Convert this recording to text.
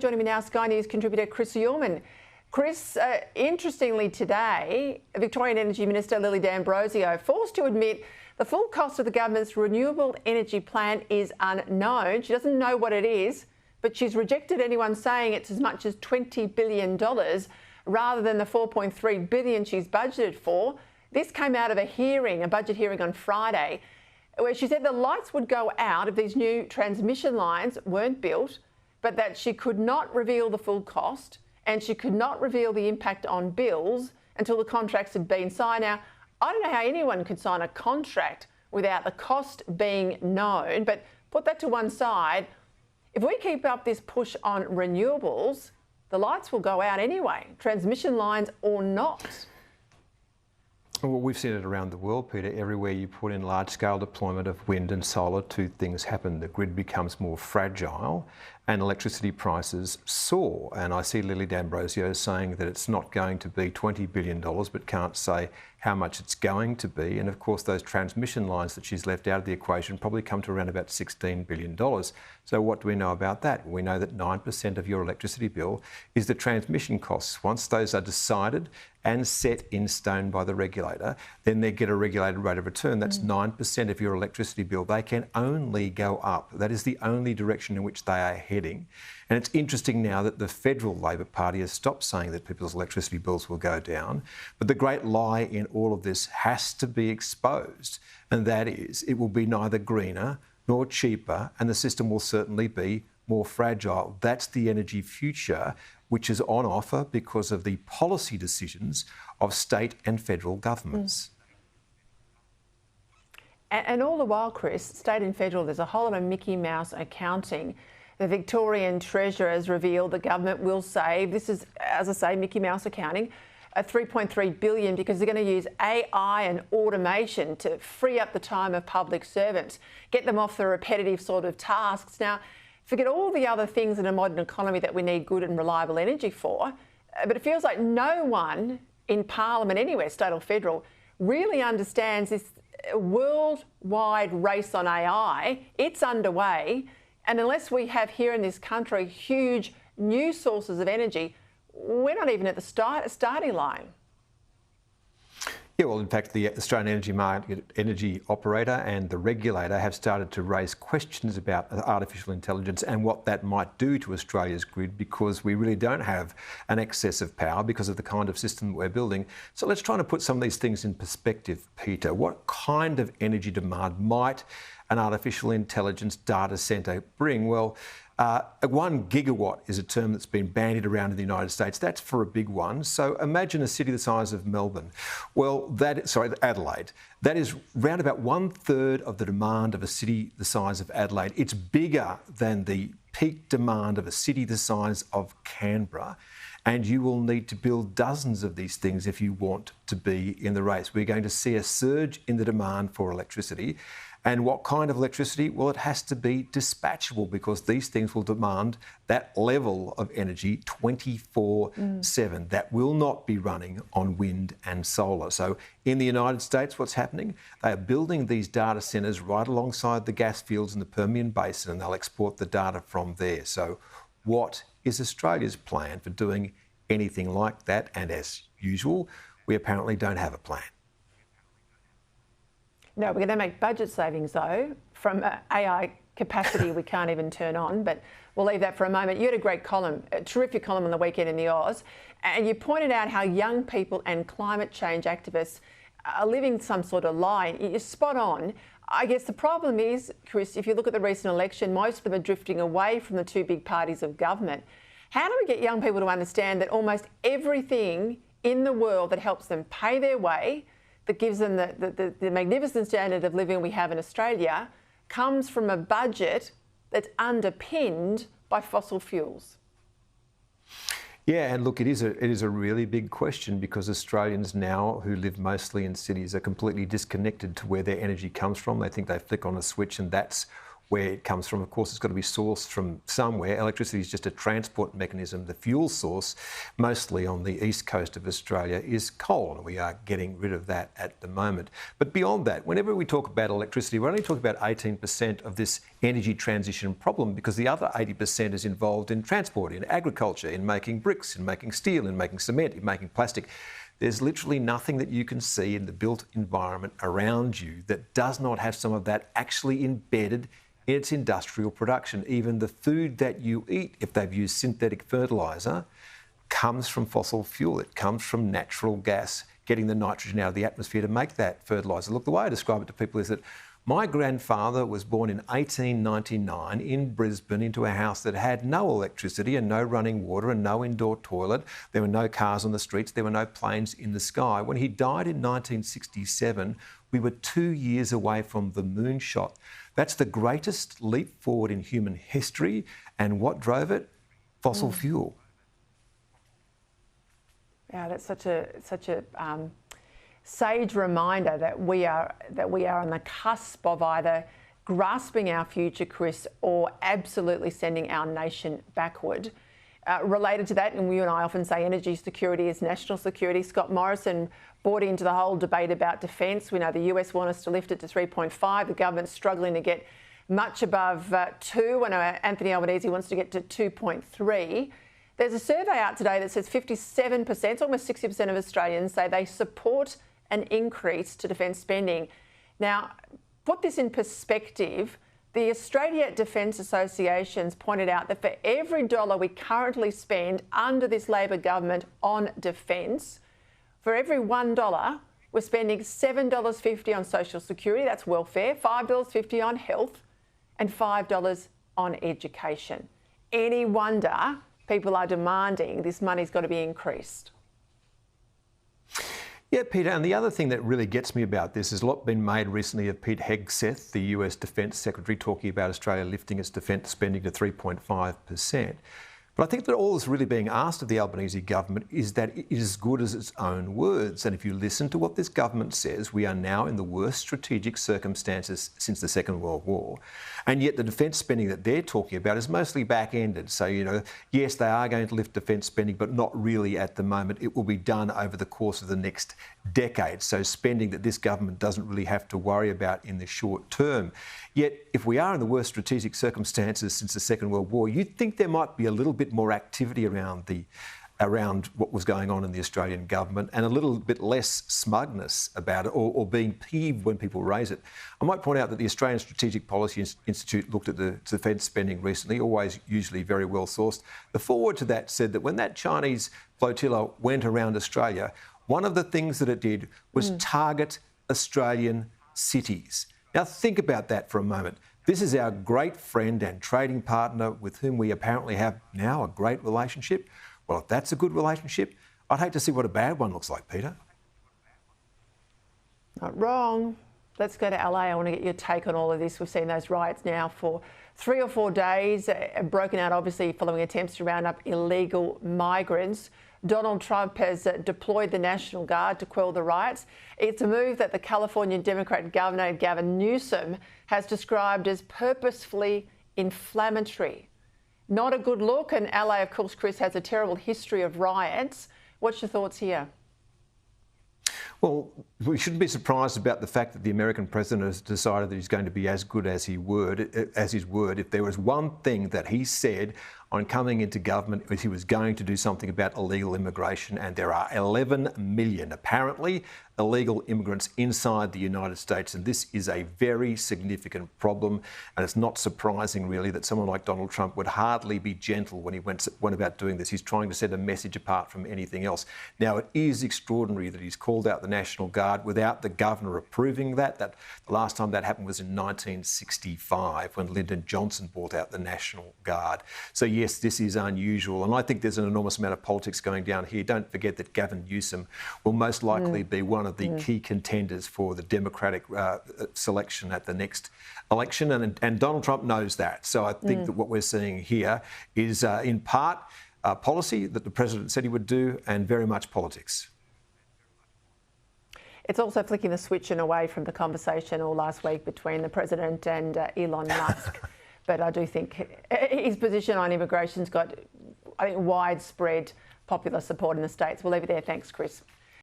Joining me now, Sky News contributor Chris Uhlmann. Chris, interestingly today, Victorian Energy Minister Lily D'Ambrosio forced to admit the full cost of the government's renewable energy plan is unknown. She doesn't know what it is, but she's rejected anyone saying it's as much as $20 billion rather than the $4.3 billion she's budgeted for. This came out of a hearing, a budget hearing on Friday, where she said the lights would go out if these new transmission lines weren't built, but that she could not reveal the full cost and she could not reveal the impact on bills until the contracts had been signed. Now, I don't know how anyone could sign a contract without the cost being known, but put that to one side. If we keep up this push on renewables, the lights will go out anyway, transmission lines or not. Well, we've seen it around the world, Peter. Everywhere you put in large-scale deployment of wind and solar, two things happen. The grid becomes more fragile and electricity prices soar. And I see Lily D'Ambrosio saying that it's not going to be $20 billion, but can't say how much it's going to be. And of course, those transmission lines that she's left out of the equation probably come to around about $16 billion. So what do we know about that? We know that 9% of your electricity bill is the transmission costs. Once those are decided and set in stone by the regulator, then they get a regulated rate of return. That's 9% of your electricity bill. They can only go up. That is the only direction in which they are heading. And it's interesting now that the federal Labor Party has stopped saying that people's electricity bills will go down. But the great lie in all of this has to be exposed, and that is it will be neither greener nor cheaper, and the system will certainly be more fragile. That's the energy future, which is on offer because of the policy decisions of state and federal governments. And all the while, Chris, state and federal, there's a whole lot of Mickey Mouse accounting. The Victorian Treasurer has revealed the government will save, this is, as I say, Mickey Mouse accounting, $3.3 billion because they're going to use AI and automation to free up the time of public servants, get them off the repetitive sort of tasks. Now, forget all the other things in a modern economy that we need good and reliable energy for, but it feels like no one in Parliament anywhere, state or federal, really understands this worldwide race on AI. It's underway. And unless we have here in this country huge new sources of energy, we're not even at the starting line. Yeah, well, in fact, the Australian Energy Market Energy Operator and the regulator have started to raise questions about artificial intelligence and what that might do to Australia's grid, because we really don't have an excess of power because of the kind of system we're building. So let's try to put some of these things in perspective, Peter. What kind of energy demand might an artificial intelligence data centre bring? Well, 1 gigawatt is a term that's been bandied around in the United States. That's for a big one. So imagine a city the size of Melbourne. Well, Adelaide. That is round about 1/3 of the demand of a city the size of Adelaide. It's bigger than the peak demand of a city the size of Canberra. And you will need to build dozens of these things if you want to be in the race. We're going to see a surge in the demand for electricity. And what kind of electricity? Well, it has to be dispatchable because these things will demand that level of energy 24/7. That will not be running on wind and solar. So in the United States, what's happening? They are building these data centres right alongside the gas fields in the Permian Basin, and they'll export the data from there. So what is Australia's plan for doing anything like that? And as usual, we apparently don't have a plan. No, we're going to make budget savings, though, from AI capacity we can't even turn on, but we'll leave that for a moment. You had a great column, a terrific column on the weekend in the Oz, and you pointed out how young people and climate change activists are living some sort of lie. You're spot on. I guess the problem is, Chris, if you look at the recent election, most of them are drifting away from the two big parties of government. How do we get young people to understand that almost everything in the world that helps them pay their way, that gives them the magnificent standard of living we have in Australia, comes from a budget that's underpinned by fossil fuels? Yeah, and look, it is a really big question because Australians now who live mostly in cities are completely disconnected to where their energy comes from. They think they flick on a switch and that's where it comes from. Of course, it's got to be sourced from somewhere. Electricity is just a transport mechanism. The fuel source, mostly on the east coast of Australia, is coal, and we are getting rid of that at the moment. But beyond that, whenever we talk about electricity, we're only talking about 18% of this energy transition problem, because the other 80% is involved in transport, in agriculture, in making bricks, in making steel, in making cement, in making plastic. There's literally nothing that you can see in the built environment around you that does not have some of that actually embedded in its industrial production. Even the food that you eat, if they've used synthetic fertiliser, comes from fossil fuel. It comes from natural gas, getting the nitrogen out of the atmosphere to make that fertiliser. Look, the way I describe it to people is that my grandfather was born in 1899 in Brisbane into a house that had no electricity and no running water and no indoor toilet. There were no cars on the streets. There were no planes in the sky. When he died in 1967, we were 2 years away from the moonshot. That's the greatest leap forward in human history. And what drove it? Fossil fuel. Yeah, that's such a sage reminder that we are on the cusp of either grasping our future, Chris, or absolutely sending our nation backward. Related to that, and you and I often say energy security is national security. Scott Morrison bought into the whole debate about defence. We know the US want us to lift it to 3.5. The government's struggling to get much above 2, and Anthony Albanese wants to get to 2.3. There's a survey out today that says 57%, almost 60% of Australians say they support an increase to defence spending. Now, put this in perspective, the Australia Defence Association's pointed out that for every dollar we currently spend under this Labor government on defence, for every $1, we're spending $7.50 on social security, that's welfare, $5.50 on health, and $5 on education. Any wonder people are demanding this money's got to be increased? Yeah, Peter, and the other thing that really gets me about this is a lot been made recently of Pete Hegseth, the US Defence Secretary, talking about Australia lifting its defence spending to 3.5%. But I think that all that's really being asked of the Albanese government is that it is as good as its own words. And if you listen to what this government says, we are now in the worst strategic circumstances since the Second World War. And yet the defence spending that they're talking about is mostly back-ended. So, yes, they are going to lift defence spending, but not really at the moment. It will be done over the course of the next decade. So spending that this government doesn't really have to worry about in the short term. Yet, if we are in the worst strategic circumstances since the Second World War, you'd think there might be a little bit more activity around what was going on in the Australian government, and a little bit less smugness about it, or being peeved when people raise it. I might point out that the Australian Strategic Policy Institute looked at the defence spending recently, usually very well sourced. The foreword to that said that when that Chinese flotilla went around Australia, one of the things that it did was target Australian cities. Now think about that for a moment. This is our great friend and trading partner with whom we apparently have now a great relationship. Well, if that's a good relationship, I'd hate to see what a bad one looks like, Peter. Not wrong. Let's go to LA. I want to get your take on all of this. We've seen those riots now for 3 or 4 days, broken out obviously following attempts to round up illegal migrants. Donald Trump has deployed the National Guard to quell the riots. It's a move that the California Democrat Governor Gavin Newsom has described as purposefully inflammatory. Not a good look, and LA, of course, Chris, has a terrible history of riots. What's your thoughts here? Well, we shouldn't be surprised about the fact that the American president has decided that he's going to be as good as his word. If there was one thing that he said on coming into government, he was going to do something about illegal immigration, and there are 11 million, apparently, illegal immigrants inside the United States, and this is a very significant problem, and it's not surprising, really, that someone like Donald Trump would hardly be gentle when he went about doing this. He's trying to send a message apart from anything else. Now, it is extraordinary that he's called out the National Guard without the governor approving that. The last time that happened was in 1965 when Lyndon Johnson brought out the National Guard. So yes, this is unusual, and I think there's an enormous amount of politics going down here. Don't forget that Gavin Newsom will most likely be one of the key contenders for the Democratic selection at the next election, and Donald Trump knows that. So I think that what we're seeing here is in part policy that the president said he would do, and very much politics. It's also flicking the switch and away from the conversation all last week between the President and Elon Musk. But I do think his position on immigration's got, I think, widespread popular support in the States. We'll leave it there. Thanks, Chris.